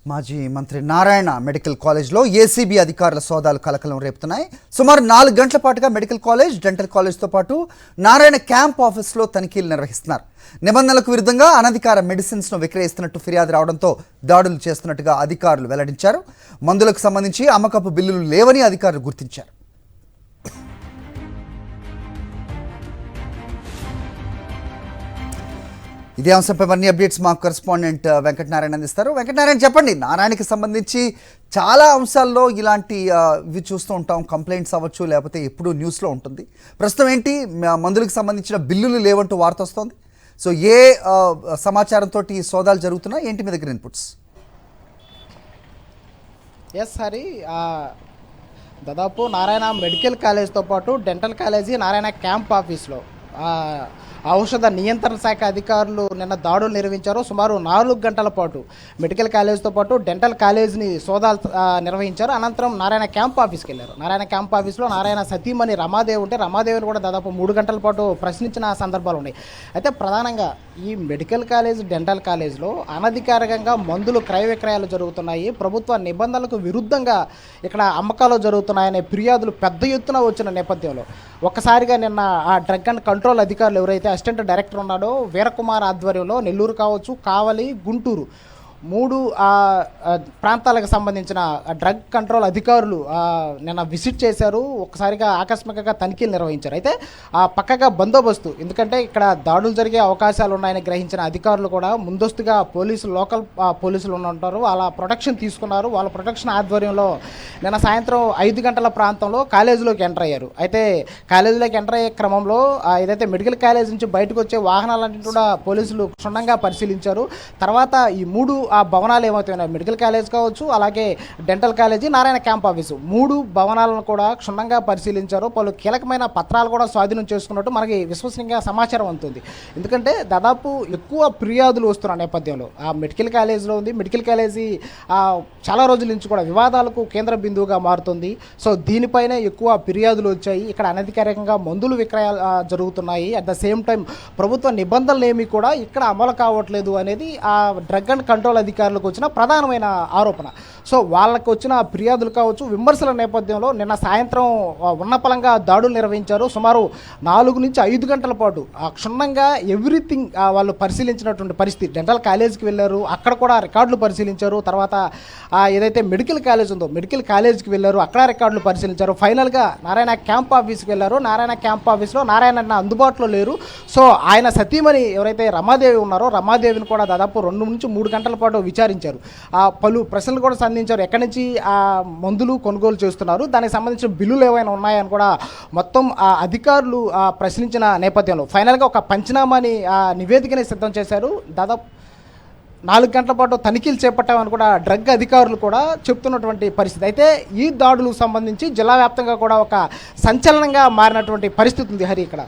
మాజీ మంత్రి నారాయణ మెడికల్ కాలేజ్లో ఏసీబీ అధికారుల సోదాలు కలకలం రేపుతున్నాయి. సుమారు 4 గంటల పాటుగా మెడికల్ కాలేజ్, డెంటల్ కాలేజ్తో పాటు నారాయణ క్యాంప్ ఆఫీస్లో తనిఖీలు నిర్వహిస్తున్నారు. నిబంధనలకు విరుద్ధంగా అనధికార మెడిసిన్స్ను విక్రయిస్తున్నట్టు ఫిర్యాదు రావడంతో దాడులు చేస్తున్నట్టుగా అధికారులు వెల్లడించారు. మందులకు సంబంధించి అమ్మకపు బిల్లులు లేవని అధికారులు గుర్తించారు. ఇదే అంశంపై మరిన్ని అప్డేట్స్ మా కరెస్పాండెంట్ వెంకటనారాయణ అందిస్తారు. వెంకటనారాయణ, చెప్పండి. నారాయణకి సంబంధించి చాలా అంశాల్లో ఇలాంటి ఇవి చూస్తూ ఉంటాం, కంప్లైంట్స్ అవ్వచ్చు, లేకపోతే ఎప్పుడు న్యూస్లో ఉంటుంది. ప్రస్తుతం ఏంటి, మందులకు సంబంధించిన బిల్లులు లేవంటూ వార్త వస్తుంది. సో ఏ సమాచారంతో సోదాలు జరుగుతున్నాయి, ఏంటి మీ దగ్గర ఇన్పుట్స్? ఎస్ హరి, దాదాపు నారాయణ మెడికల్ కాలేజ్తో పాటు డెంటల్ కాలేజీ, నారాయణ క్యాంప్ ఆఫీస్లో ఔషధ నియంత్రణ శాఖ అధికారులు నిన్న దాడులు నిర్వహించారు. సుమారు 4 గంటల పాటు మెడికల్ కాలేజ్తో పాటు డెంటల్ కాలేజ్ని సోదాలు నిర్వహించారు. అనంతరం నారాయణ క్యాంప్ ఆఫీస్కి వెళ్ళారు. నారాయణ క్యాంప్ ఆఫీస్లో నారాయణ సతీమణి రమాదేవి ఉంటే రమాదేవిని కూడా దాదాపు 3 గంటల పాటు ప్రశ్నించిన సందర్భాలు ఉన్నాయి. అయితే ప్రధానంగా ఈ మెడికల్ కాలేజ్, డెంటల్ కాలేజ్లో అనధికారికంగా మందులు క్రయ విక్రయాలు జరుగుతున్నాయి, ప్రభుత్వ నిబంధనలకు విరుద్ధంగా ఇక్కడ అమ్మకాలు జరుగుతున్నాయనే ఫిర్యాదులు పెద్ద ఎత్తున వచ్చిన నేపథ్యంలో ఒక్కసారిగా నిన్న ఆ డ్రగ్ అండ్ కంట్రోల్ అధికారులు ఎవరైతే అసిస్టెంట్ డైరెక్టర్ ఉన్నాడో వీరకుమార్ ఆధ్వర్యంలో నెల్లూరు కావచ్చు, కావలి, గుంటూరు 3 ప్రాంతాలకు సంబంధించిన డ్రగ్ కంట్రోల్ అధికారులు నిన్న విజిట్ చేశారు. ఒక్కసారిగా ఆకస్మికంగా తనిఖీలు నిర్వహించారు. అయితే పక్కగా బందోబస్తు, ఎందుకంటే ఇక్కడ దాడులు జరిగే అవకాశాలు ఉన్నాయని గ్రహించిన అధికారులు కూడా ముందస్తుగా లోకల్ పోలీసులు ఉంటారు, వాళ్ళ ప్రొటెక్షన్ తీసుకున్నారు. వాళ్ళ ప్రొటెక్షన్ ఆధ్వర్యంలో నిన్న సాయంత్రం 5 గంటల ప్రాంతంలో కాలేజీలోకి ఎంటర్ అయ్యారు. అయితే కాలేజీలోకి ఎంటర్ అయ్యే క్రమంలో ఏదైతే మెడికల్ కాలేజ్ నుంచి బయటకు వచ్చే వాహనాలన్నింటి కూడా పోలీసులు క్షుణ్ణంగా పరిశీలించారు. తర్వాత ఈ 3 భవనాలు ఏమవుతున్నాయి, మెడికల్ కాలేజ్ కావచ్చు, అలాగే dental college, Narayana camp office 3 భవనాలను కూడా క్షుణ్ణంగా పరిశీలించారు. పలు కీలకమైన పత్రాలు కూడా స్వాధీనం చేసుకున్నట్టు మనకి విశ్వసనీయంగా సమాచారం ఉంటుంది. ఎందుకంటే దాదాపు ఎక్కువ ఫిర్యాదులు వస్తున్న నేపథ్యంలో ఆ మెడికల్ కాలేజీలో ఉంది. మెడికల్ కాలేజీ చాలా రోజుల నుంచి కూడా వివాదాలకు కేంద్ర బిందువుగా మారుతుంది. సో దీనిపైనే ఎక్కువ ఫిర్యాదులు వచ్చాయి. ఇక్కడ అనధికారికంగా మందులు విక్రయాలు జరుగుతున్నాయి. అట్ ద సేమ్ టైం ప్రభుత్వ నిబంధనలు ఏమీ కూడా ఇక్కడ అమలు కావట్లేదు అనేది ఆ డ్రగ్ అండ్ కంట్రోల్ అధికారులకు వచ్చిన ప్రధానమైన ఆరోపణ. సో వాళ్ళకు వచ్చిన ఫిర్యాదులు కావచ్చు, విమర్శల నేపథ్యంలో నిన్న సాయంత్రం ఉన్నపలంగా దాడులు నిర్వహించారు. సుమారు 4 నుంచి 5 గంటల పాటు క్షుణ్ణంగా ఎవ్రీథింగ్ వాళ్ళు పరిశీలించినటువంటి పరిస్థితి. డెంటల్ కాలేజ్కి వెళ్ళారు, అక్కడ కూడా రికార్డులు పరిశీలించారు. తర్వాత ఏదైతే మెడికల్ కాలేజ్ ఉందో మెడికల్ కాలేజ్కి వెళ్ళారు, అక్కడ రికార్డులు పరిశీలించారు. ఫైనల్గా నారాయణ క్యాంప్ ఆఫీస్కి వెళ్ళారు. నారాయణ క్యాంప్ ఆఫీస్లో నారాయణ అందుబాటులో లేరు. సో ఆయన సతీమణి ఎవరైతే రమాదేవి ఉన్నారో రమాదేవిని కూడా దాదాపు 2 నుంచి 3 గంటల పాటు విచారించారు. పలు ప్రశ్నలు కూడా సంధించారు. ఎక్కడి నుంచి మందులు కొనుగోలు చేస్తున్నారు, దానికి సంబంధించిన బిల్లులు ఏమైనా ఉన్నాయని కూడా మొత్తం అధికారులు ప్రశ్నించిన నేపథ్యంలో ఫైనల్గా ఒక పంచనామాని నివేదికని సిద్ధం చేశారు. దాదాపు 4 గంటల పాటు తనిఖీలు చేపట్టామని కూడా డ్రగ్ అధికారులు కూడా చెప్తున్నటువంటి పరిస్థితి. అయితే ఈ దాడులకు సంబంధించి జిల్లా వ్యాప్తంగా కూడా ఒక సంచలనంగా మారినటువంటి పరిస్థితి ఉంది హరి ఇక్కడ.